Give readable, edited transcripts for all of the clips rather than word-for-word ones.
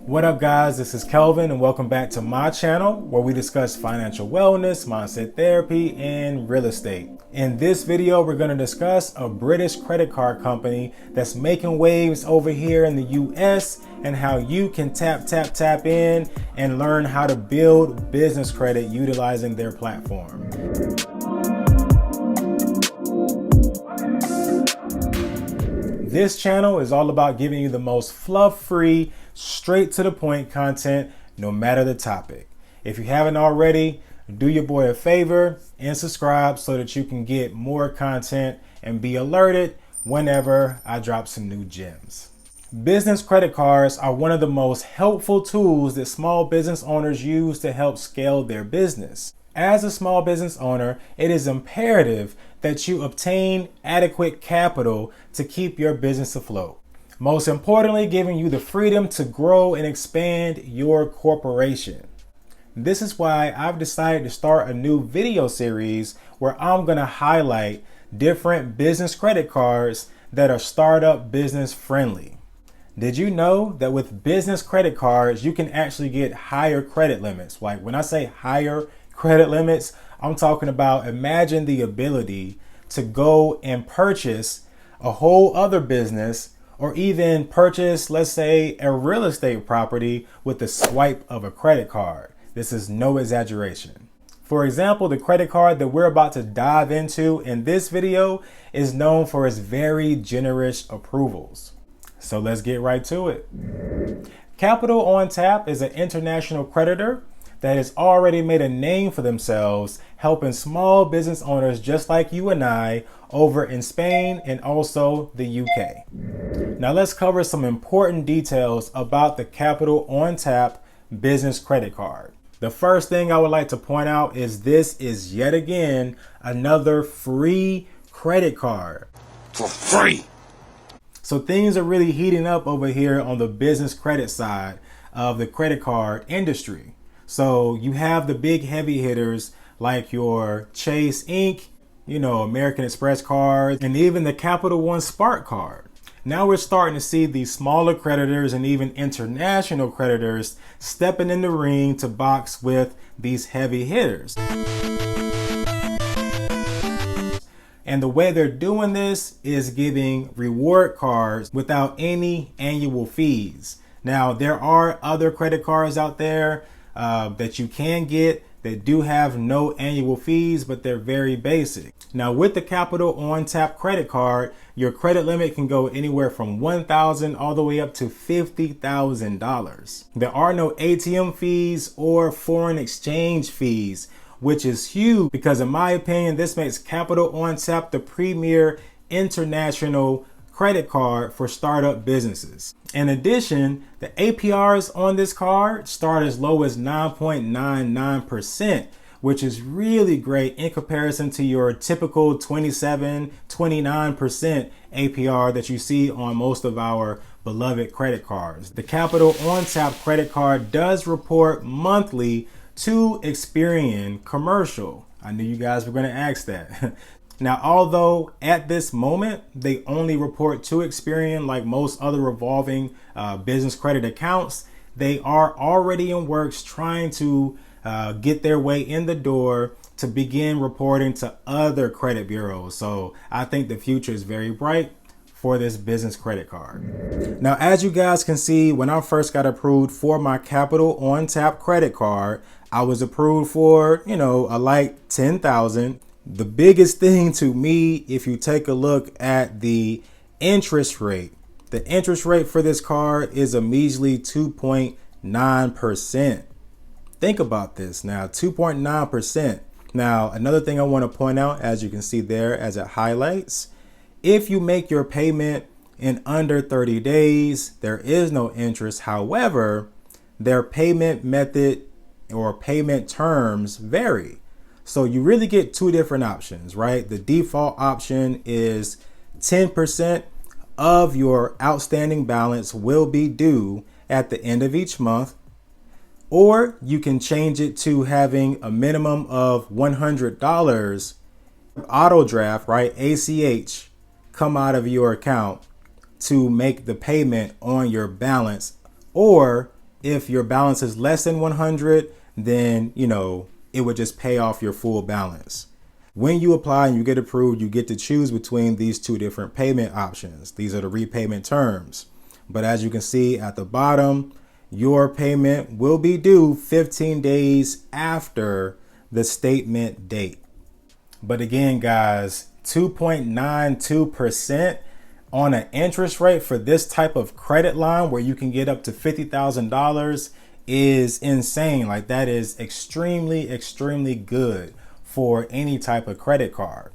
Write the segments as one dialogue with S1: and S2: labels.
S1: What up guys, this is Kelvin and welcome back to my channel where we discuss financial wellness, mindset therapy, and real estate. In this video, we're going to discuss a British credit card company that's making waves over here in the US and how you can tap in and learn how to build business credit utilizing their platform. This channel is all about giving you the most fluff-free, straight to the point content, no matter the topic. If you haven't already, do your boy a favor and subscribe so that you can get more content and be alerted whenever I drop some new gems. Business credit cards are one of the most helpful tools that small business owners use to help scale their business. As a small business owner, it is imperative that you obtain adequate capital to keep your business afloat. Most importantly, giving you the freedom to grow and expand your corporation. This is why I've decided to start a new video series where I'm going to highlight different business credit cards that are startup business friendly. Did you know that with business credit cards, you can actually get higher credit limits? Like when I say higher credit limits, I'm talking about, imagine the ability to go and purchase a whole other business or even purchase, let's say, a real estate property with the swipe of a credit card. This is no exaggeration. For example, the credit card that we're about to dive into in this video is known for its very generous approvals. So let's get right to it. Capital on Tap is an international creditor that has already made a name for themselves, helping small business owners just like you and I over in Spain and also the UK. Now let's cover some important details about the Capital on Tap business credit card. The first thing I would like to point out is this is yet again another free credit card. For free! So things are really heating up over here on the business credit side of the credit card industry. So you have the big heavy hitters like your Chase Inc., American Express cards, and even the Capital One Spark card. Now we're starting to see these smaller creditors and even international creditors stepping in the ring to box with these heavy hitters. And the way they're doing this is giving reward cards without any annual fees. Now there are other credit cards out there that you can get that do have no annual fees, but they're very basic. Now with the Capital on Tap credit card, your credit limit can go anywhere from $1,000 all the way up to $50,000. There are no ATM fees or foreign exchange fees, which is huge because in my opinion, this makes Capital on Tap the premier international credit card for startup businesses. In addition, the APRs on this card start as low as 9.99%, which is really great in comparison to your typical 27-29% APR that you see on most of our beloved credit cards. The Capital on Tap credit card does report monthly to Experian Commercial. I knew you guys were going to ask that. Now, although at this moment, they only report to Experian like most other revolving business credit accounts, they are already in works trying to get their way in the door to begin reporting to other credit bureaus. So I think the future is very bright for this business credit card. Now, as you guys can see, when I first got approved for my Capital on Tap credit card, I was approved for, a light $10,000. The biggest thing to me, if you take a look at the interest rate for this card is a measly 2.9%. Think about this now, 2.9%. Now, another thing I want to point out, as you can see there as it highlights, if you make your payment in under 30 days, there is no interest. However, their payment method or payment terms vary. So you really get two different options, right? The default option is 10% of your outstanding balance will be due at the end of each month, or you can change it to having a minimum of $100 auto draft, right? ACH come out of your account to make the payment on your balance, or If your balance is less than 100, then, it would just pay off your full balance. When you apply and you get approved, you get to choose between these two different payment options. These are the repayment terms. But as you can see at the bottom, your payment will be due 15 days after the statement date. But again, guys, 2.92% on an interest rate for this type of credit line where you can get up to $50,000 is insane. Like, that is extremely, extremely good for any type of credit card.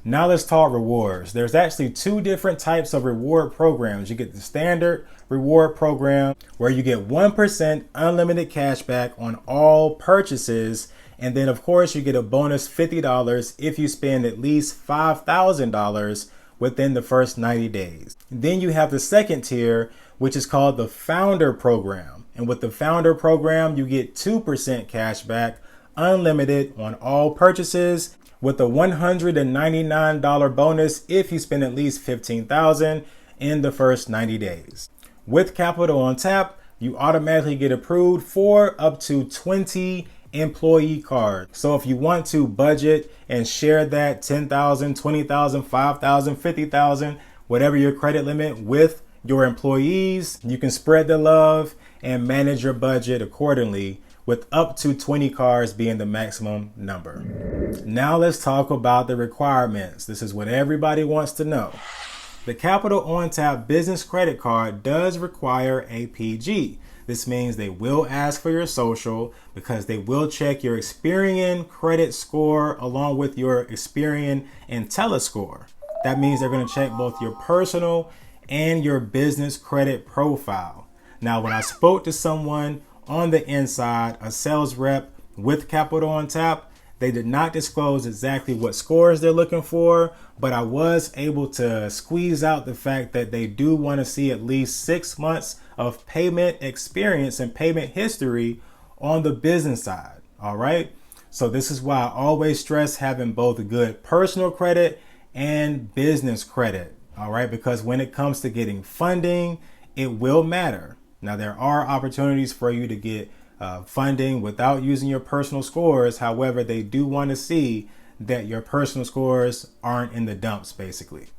S1: Now let's talk rewards. There's actually two different types of reward programs. You get the standard reward program where you get 1% unlimited cash back on all purchases. And then of course you get a bonus $50 if you spend at least $5,000 within the first 90 days. Then you have the second tier, which is called the founder program. And with the founder program, you get 2% cash back unlimited on all purchases, with a $199 bonus if you spend at least $15,000 in the first 90 days. With Capital on Tap, you automatically get approved for up to 20 employee cards. So if you want to budget and share that 10,000, 20,000, 5,000, 50,000, whatever your credit limit with your employees, you can spread the love and manage your budget accordingly, with up to 20 cards being the maximum number. Now let's talk about the requirements. This is what everybody wants to know. The Capital on Tap business credit card does require a PG. This means they will ask for your social because they will check your Experian credit score along with your Experian IntelliScore. That means they're going to check both your personal and your business credit profile. Now, when I spoke to someone on the inside, a sales rep with Capital on Tap, they did not disclose exactly what scores they're looking for, but I was able to squeeze out the fact that they do want to see at least 6 months of payment experience and payment history on the business side. All right. So this is why I always stress having both good personal credit and business credit. All right. Because when it comes to getting funding, it will matter. Now, there are opportunities for you to get funding without using your personal scores. However, they do want to see that your personal scores aren't in the dumps, basically.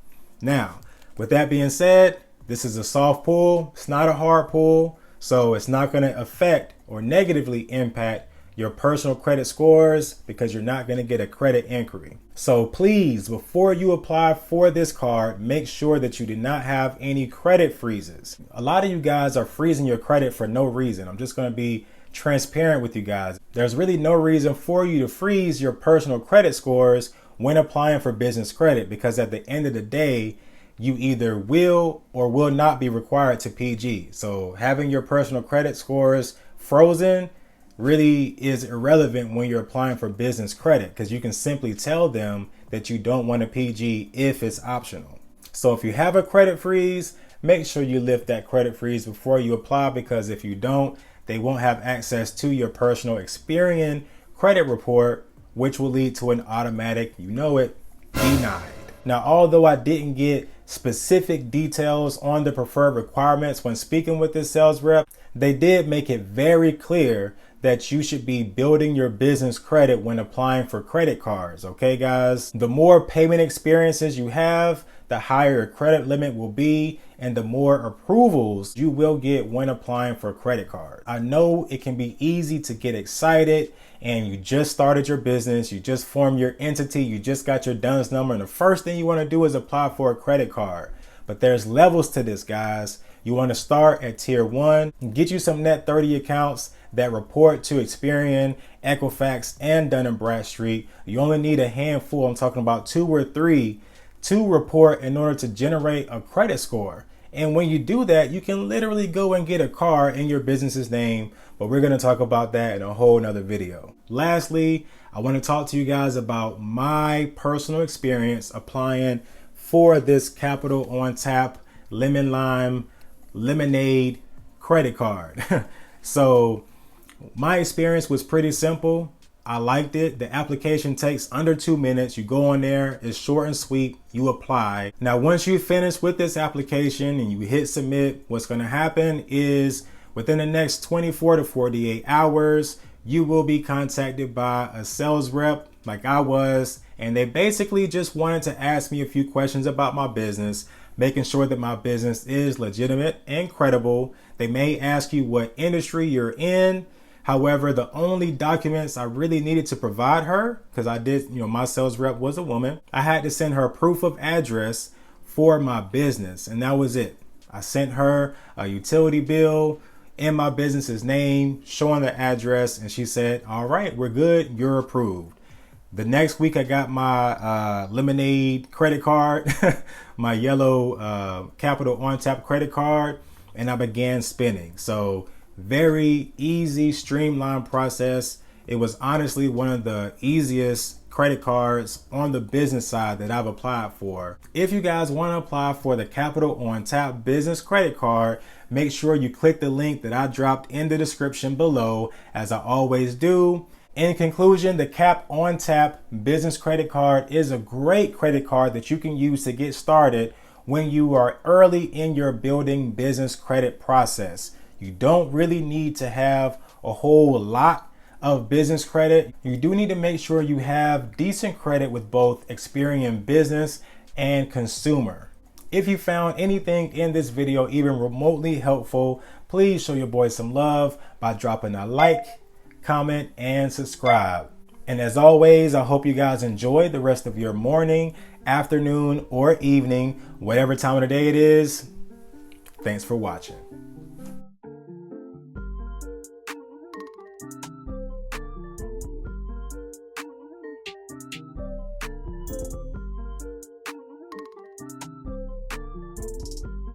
S1: Now, with that being said, this is a soft pull. It's not a hard pull, so it's not going to affect or negatively impact your personal credit scores because you're not going to get a credit inquiry. So please, before you apply for this card, make sure that you do not have any credit freezes. A lot of you guys are freezing your credit for no reason. I'm just going to be transparent with you guys. There's really no reason for you to freeze your personal credit scores when applying for business credit, because at the end of the day, you either will or will not be required to PG. So having your personal credit scores frozen really is irrelevant when you're applying for business credit, because you can simply tell them that you don't want a PG if it's optional. So if you have a credit freeze, make sure you lift that credit freeze before you apply, because if you don't, they won't have access to your personal Experian credit report, which will lead to an automatic, denied. Now, although I didn't get specific details on the preferred requirements when speaking with this sales rep, they did make it very clear that you should be building your business credit when applying for credit cards. Okay, guys, the more payment experiences you have, the higher your credit limit will be and the more approvals you will get when applying for a credit card. I know it can be easy to get excited and you just started your business, you just formed your entity, you just got your DUNS number, and the first thing you want to do is apply for a credit card. But there's levels to this, guys. You want to start at tier 1, get you some net 30 accounts that report to Experian, Equifax, and Dun & Bradstreet. You only need a handful, I'm talking about 2 or 3, to report in order to generate a credit score. And when you do that, you can literally go and get a car in your business's name, but we're going to talk about that in a whole nother video. Lastly, I want to talk to you guys about my personal experience applying for this Capital on Tap Lemon Lime Lemonade credit card. So my experience was pretty simple. I liked it. The application takes under 2 minutes. You go on there, it's short and sweet, you apply. Now, once you finish with this application and you hit submit, what's going to happen is Within the next 24 to 48 hours, you will be contacted by a sales rep like I was, and they basically just wanted to ask me a few questions about my business, making sure that my business is legitimate and credible. They may ask you what industry you're in. However, the only documents I really needed to provide her, because I did, my sales rep was a woman, I had to send her proof of address for my business, and that was it. I sent her a utility bill in my business's name, showing the address, and she said, all right, we're good, you're approved. The next week I got my Lemonade credit card, my yellow Capital on tap credit card, and I began spending. So very easy, streamlined process. It was honestly one of the easiest credit cards on the business side that I've applied for. If you guys want to apply for the Capital on Tap business credit card, make sure you click the link that I dropped in the description below, as I always do. In conclusion, the Cap on Tap business credit card is a great credit card that you can use to get started when you are early in your building business credit process. You don't really need to have a whole lot of business credit. You do need to make sure you have decent credit with both Experian Business and Consumer. If you found anything in this video even remotely helpful, please show your boy some love by dropping a like, comment, and subscribe. And as always, I hope you guys enjoy the rest of your morning, afternoon, or evening, whatever time of the day it is. Thanks for watching.